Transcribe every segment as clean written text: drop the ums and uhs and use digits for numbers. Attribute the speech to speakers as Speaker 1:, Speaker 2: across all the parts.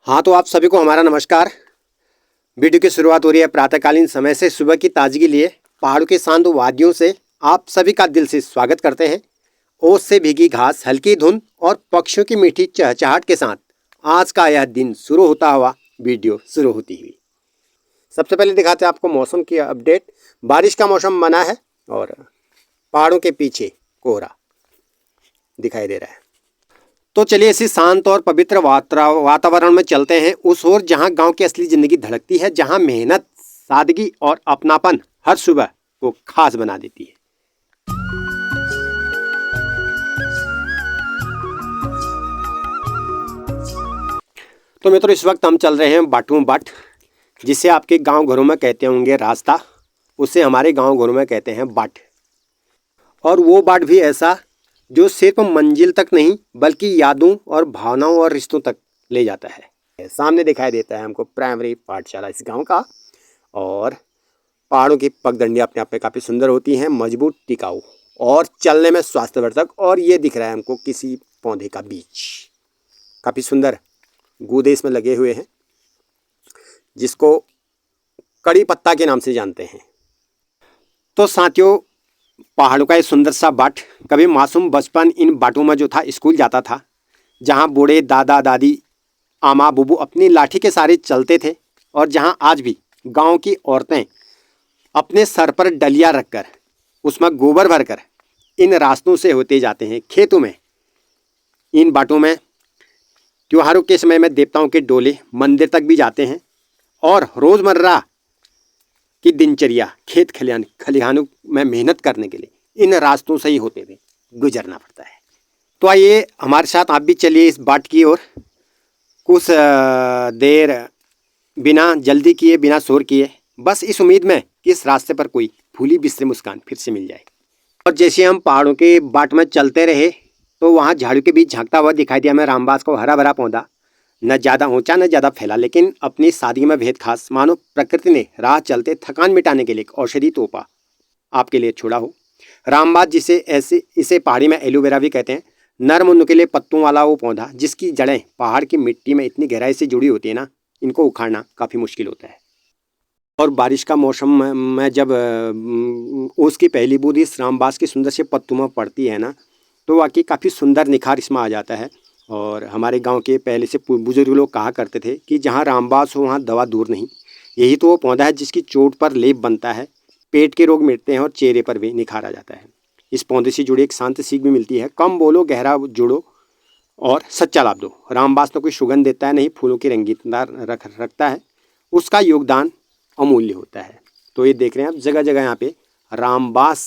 Speaker 1: हाँ, तो आप सभी को हमारा नमस्कार। वीडियो की शुरुआत हो रही है प्रातःकालीन समय से। सुबह की ताजगी लिए पहाड़ों के शांत वादियों से आप सभी का दिल से स्वागत करते हैं। ओस से भीगी घास, हल्की धुंध और पक्षियों की मीठी चहचहाट के साथ आज का यह दिन शुरू होता हुआ वीडियो शुरू होती हुई। सबसे पहले दिखाते हैं आपको मौसम की अपडेट। बारिश का मौसम बना है और पहाड़ों के पीछे कोहरा दिखाई दे रहा है। तो चलिए इसी शांत और पवित्र वातावरण में चलते हैं उस ओर जहां गांव की असली जिंदगी धड़कती है, जहां मेहनत, सादगी और अपनापन हर सुबह को खास बना देती है। तो मित्रों, इस वक्त हम चल रहे हैं बाटू बाट, जिसे आपके गांव घरों में कहते होंगे रास्ता, उसे हमारे गांव घरों में कहते हैं बाट। और वो बाट भी ऐसा जो सिर्फ मंजिल तक नहीं बल्कि यादों और भावनाओं और रिश्तों तक ले जाता है। सामने दिखाई देता है हमको प्राइमरी पाठशाला इस गांव का। और पहाड़ों की पगडंडियाँ अपने आप में काफ़ी सुंदर होती हैं, मजबूत, टिकाऊ और चलने में स्वास्थ्यवर्धक। और ये दिख रहा है हमको किसी पौधे का बीज, काफ़ी सुंदर गूदे इसमें लगे हुए हैं, जिसको कड़ी पत्ता के नाम से जानते हैं। तो साथियों, पहाड़ों का ये सुंदर सा बाट, कभी मासूम बचपन इन बाटों में जो था स्कूल जाता था, जहाँ बूढ़े दादा दादी, आमा बुबू अपनी लाठी के सहारे चलते थे, और जहाँ आज भी गांव की औरतें अपने सर पर डलिया रखकर उसमें गोबर भरकर इन रास्तों से होते जाते हैं खेतों में। इन बाटों में त्योहारों के समय में देवताओं के डोले मंदिर तक भी जाते हैं, और रोज़मर्रा की दिनचर्या खेत खलिहानों में मेहनत करने के लिए इन रास्तों से ही होते हुए गुजरना पड़ता है। तो आइए हमारे साथ आप भी चलिए इस बाट की ओर। कुछ देर बिना जल्दी किए, बिना शोर किए, बस इस उम्मीद में कि इस रास्ते पर कोई भूली बिसरी मुस्कान फिर से मिल जाए। और जैसे हम पहाड़ों के बाट में चलते रहे तो वहाँ झाड़ियों के बीच झांकता हुआ दिखाई दिया हमें रामबास को हरा भरा पौधा, न ज़्यादा ऊंचा न ज़्यादा फैला, लेकिन अपनी सादगी में भेद खास। मानो प्रकृति ने राह चलते थकान मिटाने के लिए एक औषधि तोहफा आपके लिए छोड़ा हो। रामबास, जिसे इसे पहाड़ी में एलोवेरा भी कहते हैं, नर्म नुकीले पत्तों वाला वो पौधा जिसकी जड़ें पहाड़ की मिट्टी में इतनी गहराई से जुड़ी होती है ना, इनको उखाड़ना काफ़ी मुश्किल होता है। और बारिश का मौसम में जब उसकी पहली बूंद इस रामबास के सुंदर से पत्तों में पड़ती है ना, तो वाकई काफ़ी सुंदर निखार इसमें आ जाता है। और हमारे गांव के पहले से बुजुर्ग लोग कहा करते थे कि जहां रामबास हो वहां दवा दूर नहीं। यही तो वो पौधा है जिसकी चोट पर लेप बनता है, पेट के रोग मिटते हैं और चेहरे पर भी निखार आ जाता है। इस पौधे से जुड़ी एक शांत सीख भी मिलती है, कम बोलो, गहरा जुड़ो और सच्चा लाभ दो। रामबास तो कोई सुगंध देता है नहीं, फूलों की रंगीनता रखता है, उसका योगदान अमूल्य होता है। तो ये देख रहे हैं आप, जगह जगह यहाँ पे रामबास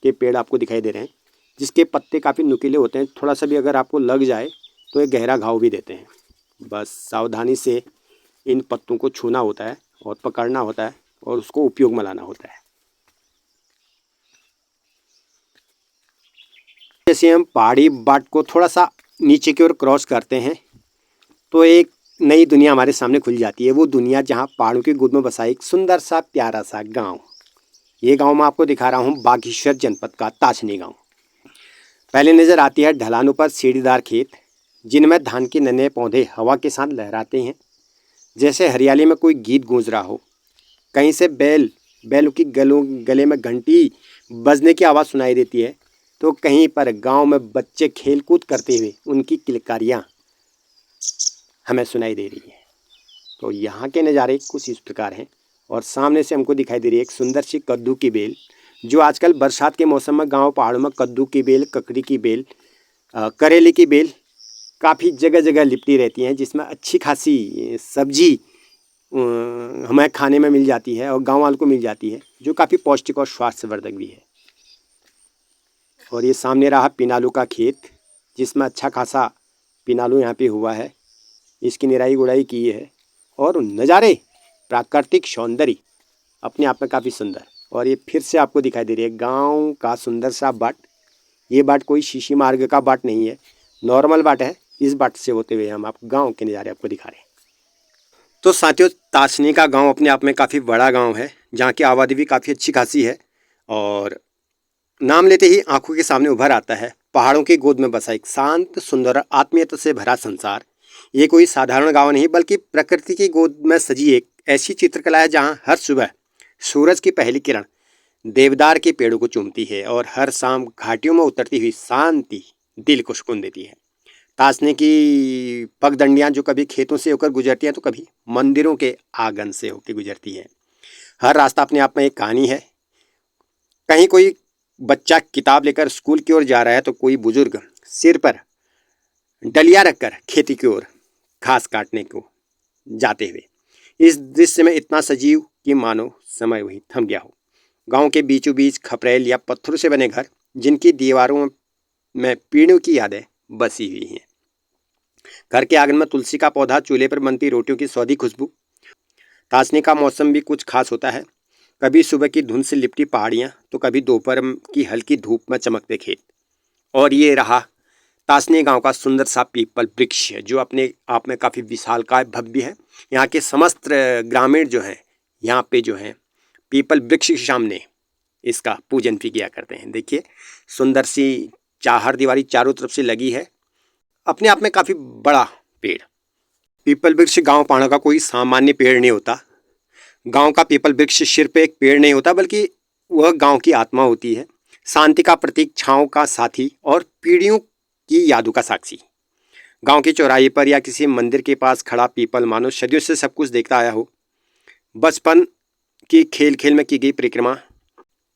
Speaker 1: के पेड़ आपको दिखाई दे रहे हैं, जिसके पत्ते काफ़ी नुकीले होते हैं। थोड़ा सा भी अगर आपको लग जाए तो ये गहरा घाव भी देते हैं। बस सावधानी से इन पत्तों को छूना होता है और पकड़ना होता है और उसको उपयोग में लाना होता है। जैसे हम पहाड़ी बाट को थोड़ा सा नीचे की ओर क्रॉस करते हैं तो एक नई दुनिया हमारे सामने खुल जाती है। वो दुनिया जहाँ पहाड़ों की गोद में बसा एक सुंदर सा प्यारा सा गांव। ये गांव मैं आपको दिखा रहा हूँ बागेश्वर जनपद का ताशनी गांव। पहले नज़र आती है ढलानों पर सीढ़ीदार खेत, जिनमें धान के नन्हे पौधे हवा के साथ लहराते हैं, जैसे हरियाली में कोई गीत गूंज रहा हो। कहीं से बैलों की गले में घंटी बजने की आवाज़ सुनाई देती है, तो कहीं पर गांव में बच्चे खेल कूद करते हुए उनकी किलकारियाँ हमें सुनाई दे रही है। तो यहाँ के नज़ारे कुछ इस प्रकार हैं। और सामने से हमको दिखाई दे रही है एक सुंदर सी कद्दू की बेल, जो आजकल बरसात के मौसम में गांव पहाड़ों में कद्दू की बेल, ककड़ी की बेल, करेले की बेल काफ़ी जगह जगह लिपटी रहती हैं, जिसमें अच्छी खासी सब्जी हमें खाने में मिल जाती है और गाँव वालों को मिल जाती है, जो काफ़ी पौष्टिक और स्वास्थ्यवर्धक भी है। और ये सामने रहा पिनालू का खेत, जिसमें अच्छा खासा पिनालू यहाँ पे हुआ है, इसकी निराई गुड़ाई की है। और नज़ारे, प्राकृतिक सौंदर्य अपने आप में काफ़ी सुंदर। और ये फिर से आपको दिखाई दे रही है गांव का सुंदर सा बाट। ये बाट कोई शीशी मार्ग का बाट नहीं है, नॉर्मल बाट है। इस बाट से होते हुए हम आप गांव के नज़ारे आपको दिखा रहे हैं। तो साथियों, ताशनी का गांव अपने आप में काफ़ी बड़ा गांव है, जहाँ की आबादी भी काफ़ी अच्छी खासी है। और नाम लेते ही आंखों के सामने उभर आता है पहाड़ों की गोद में बसा एक शांत, सुंदर, आत्मीयता से भरा संसार। ये कोई साधारण गांव नहीं बल्कि प्रकृति की गोद में सजी एक ऐसी चित्रकला है जहां हर सुबह सूरज की पहली किरण देवदार के पेड़ों को चूमती है और हर शाम घाटियों में उतरती हुई शांति दिल को सुकून देती है। तासने की पगडंडियां जो कभी खेतों से होकर गुजरती हैं तो कभी मंदिरों के आंगन से होकर गुजरती हैं। हर रास्ता अपने आप में एक कहानी है। कहीं कोई बच्चा किताब लेकर स्कूल की ओर जा रहा है तो कोई बुजुर्ग सिर पर डलिया रखकर खेती की ओर घास काटने को जाते हुए। इस दृश्य में इतना सजीव कि मानो समय वही थम गया हो। गांव के बीचों बीच खपरेल या पत्थरों से बने घर जिनकी दीवारों में पीढ़ियों की यादें बसी हुई हैं। घर के आंगन में तुलसी का पौधा, चूल्हे पर बनती रोटियों की स्वादी खुशबू। तासने का मौसम भी कुछ खास होता है। कभी सुबह की धुंध से लिपटी पहाड़ियाँ तो कभी दोपहर की हल्की धूप में चमकते खेत। और ये रहा तासने गांव का सुंदर सा पीपल वृक्ष है जो अपने आप में काफ़ी विशालकाय भव्य है। यहाँ के समस्त ग्रामीण जो हैं यहाँ पे जो हैं पीपल वृक्ष के सामने इसका पूजन भी किया करते हैं। देखिए सुंदर सी चार दीवारी चारों तरफ से लगी है। अपने आप में काफ़ी बड़ा पेड़। पीपल वृक्ष गांव पहाड़ों का कोई सामान्य पेड़ नहीं होता। गांव का पीपल वृक्ष सिर्फ एक पेड़ नहीं होता बल्कि वह गांव की आत्मा होती है, शांति का प्रतीक, छाँव का साथी और पीढ़ियों की यादों का साक्षी। गांव की चौराहे पर या किसी मंदिर के पास खड़ा पीपल मानो सदियों से सब कुछ देखता आया हो। बचपन की खेल खेल में की गई परिक्रमा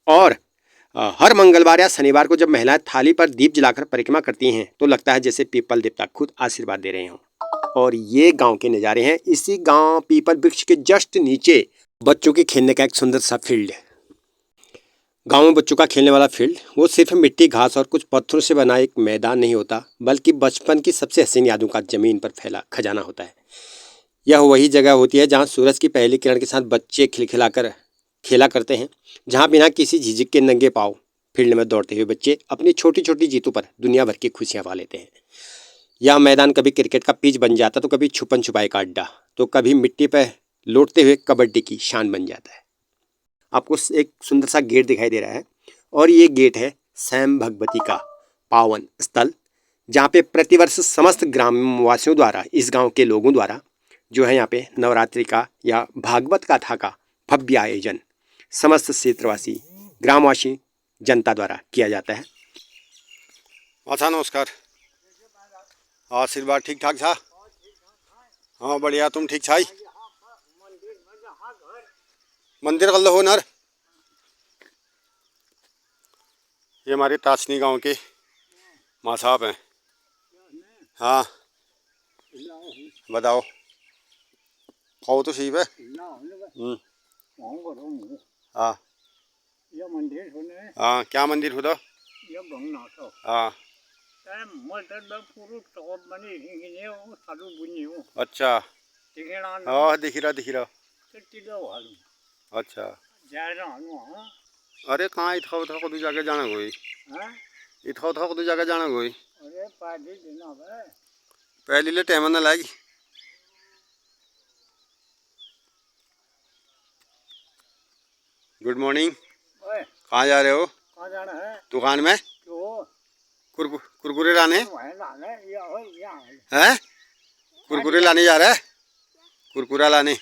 Speaker 1: और हर मंगलवार या शनिवार को जब महिलाएं थाली पर दीप जलाकर परिक्रमा करती हैं तो लगता है जैसे पीपल देवता खुद आशीर्वाद दे रहे हों। और ये गांव के नज़ारे हैं। इसी गांव पीपल वृक्ष के जस्ट नीचे बच्चों के खेलने का एक सुंदर सा फील्ड है। गांव में बच्चों का खेलने वाला फील्ड वो सिर्फ मिट्टी, घास और कुछ पत्थरों से बना एक मैदान नहीं होता बल्कि बचपन की सबसे हसीन यादों का जमीन पर फैला खजाना होता है। यह वही जगह होती है जहां सूरज की पहली किरण के साथ बच्चे खिलखिलाकर खेला करते हैं, जहां बिना किसी झिझक के नंगे पाँव फील्ड में दौड़ते हुए बच्चे अपनी छोटी छोटी जीतों पर दुनिया भर की खुशियां पा लेते हैं। यह मैदान कभी क्रिकेट का पिच बन जाता तो कभी छुपन छुपाई का अड्डा, तो कभी मिट्टी पर लौटते हुए कबड्डी की शान बन जाता है। आपको एक सुंदर सा गेट दिखाई दे रहा है और ये गेट है सैम भगवती का पावन स्थल, जहाँ पे प्रतिवर्ष समस्त ग्रामवासियों द्वारा, इस गांव के लोगों द्वारा जो है यहाँ पे नवरात्रि का या भागवत कथा का भव्य आयोजन समस्त क्षेत्रवासी ग्रामवासी जनता द्वारा किया जाता है। अच्छा नमस्कार, आशीर्वाद ठीक ठाक था? हाँ बढ़िया, तुम ठीक छाई? मंदिर कल हो नर। ये हमारे तासनी गांव के माँ साहब हैं। हाँ बताओ, खाओ तो सही है। हाँ हाँ, क्या मंदिर खुदा? हाँ अच्छा, हाँ दिख रहा। अच्छा अरे कहाँ इतना था कदू जाके जाना कोई? इतना था कदू जाके जाना कोई? पहले ले टाइम ना लागी। Good morning. कहाँ जा रहे हो? कहाँ जाना है? दुकान में कुरकुरे लाने हैं? कुरकुरे लाने जा रहा है? कुरकुरा लाने?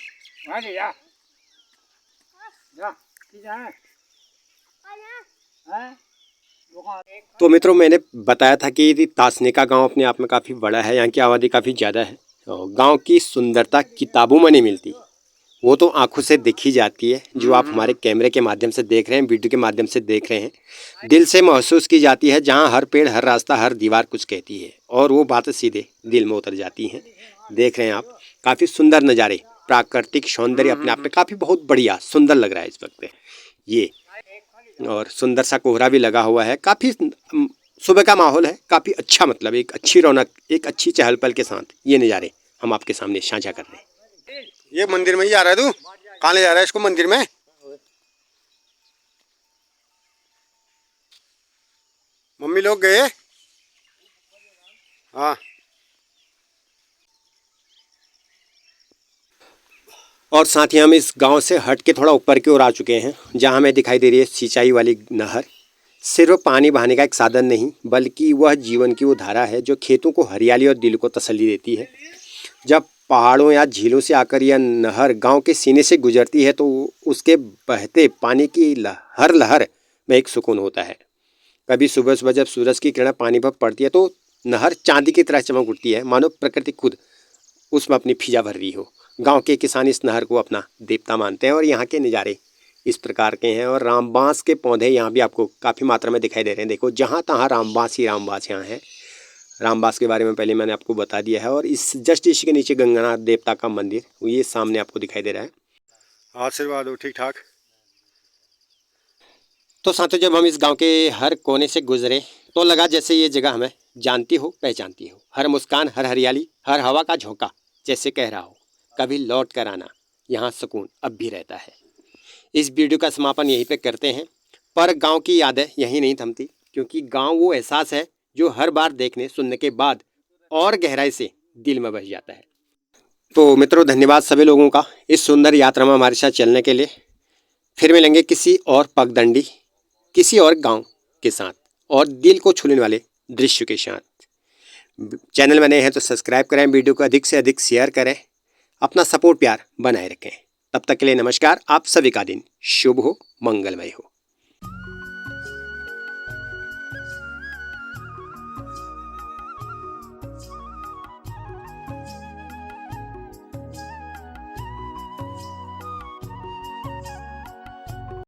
Speaker 1: तो मित्रों, मैंने बताया था कि तासने का गांव अपने आप में काफ़ी बड़ा है, यहाँ की आबादी काफ़ी ज़्यादा है। गांव की सुंदरता किताबों में नहीं मिलती, वो तो आंखों से देखी जाती है। जो आप हमारे कैमरे के माध्यम से देख रहे हैं, वीडियो के माध्यम से देख रहे हैं, दिल से महसूस की जाती है। जहाँ हर पेड़, हर रास्ता, हर दीवार कुछ कहती है और वो बातें सीधे दिल में उतर जाती हैं। देख रहे हैं आप, काफ़ी सुंदर नज़ारे, प्राकृतिक सौंदर्य अपने आप में काफ़ी बहुत बढ़िया सुंदर लग रहा है इस वक्त ये। और सुंदर सा कोहरा भी लगा हुआ है, काफ़ी सुबह का माहौल है, काफ़ी अच्छा, मतलब एक अच्छी रौनक, एक अच्छी चहल पहल के साथ ये नज़ारे हम आपके सामने साझा कर रहे हैं। ये मंदिर में ही जा रहा है तू? कहाँ ले जा रहा है इसको? मंदिर में? मम्मी लोग गए? हाँ और साथ ही हम इस गांव से हट के थोड़ा ऊपर की ओर आ चुके हैं, जहां हमें दिखाई दे रही है सिंचाई वाली नहर। सिर्फ पानी बहाने का एक साधन नहीं बल्कि वह जीवन की वो धारा है जो खेतों को हरियाली और दिल को तसल्ली देती है। जब पहाड़ों या झीलों से आकर यह नहर गांव के सीने से गुजरती है तो उसके बहते पानी की हर लहर में एक सुकून होता है। कभी सुबह सुबह जब सूरज की किरणें पानी पर पड़ती है तो नहर चांदी की तरह चमक उठती है, मानो प्रकृति खुद उसमें अपनी फिजा भर रही हो। गांव के किसान इस नहर को अपना देवता मानते हैं और यहाँ के नज़ारे इस प्रकार के हैं। और रामबांस के पौधे यहाँ भी आपको काफ़ी मात्रा में दिखाई दे रहे हैं। देखो जहाँ तहाँ रामबांस ही रामबांस यहाँ है। रामबांस के बारे में पहले मैंने आपको बता दिया है। और इस जस्ट इसके नीचे गंगानाथ देवता का मंदिर ये सामने आपको दिखाई दे रहा है। आशीर्वाद हो ठीक ठाक। तो साथियों जब हम इस गांव के हर कोने से गुजरे तो लगा जैसे ये जगह हमें जानती हो पहचानती हो। हर मुस्कान, हर हरियाली, हर हवा का झोंका जैसे कह रहा हो कभी लौट कर आना, यहाँ सुकून अब भी रहता है। इस वीडियो का समापन यहीं पे करते हैं, पर गांव की यादें यहीं नहीं थमती, क्योंकि गांव वो एहसास है जो हर बार देखने सुनने के बाद और गहराई से दिल में बस जाता है। तो मित्रों धन्यवाद सभी लोगों का इस सुंदर यात्रा में हमारे साथ चलने के लिए। फिर मिलेंगे किसी और पगडंडी, किसी और गांव के साथ और दिल को छूने वाले दृश्य के साथ। चैनल में नए हैं तो सब्सक्राइब करें, वीडियो को अधिक से अधिक शेयर करें, अपना सपोर्ट प्यार बनाए रखें। तब तक के लिए नमस्कार। आप सभी का दिन शुभ हो, मंगलमय हो।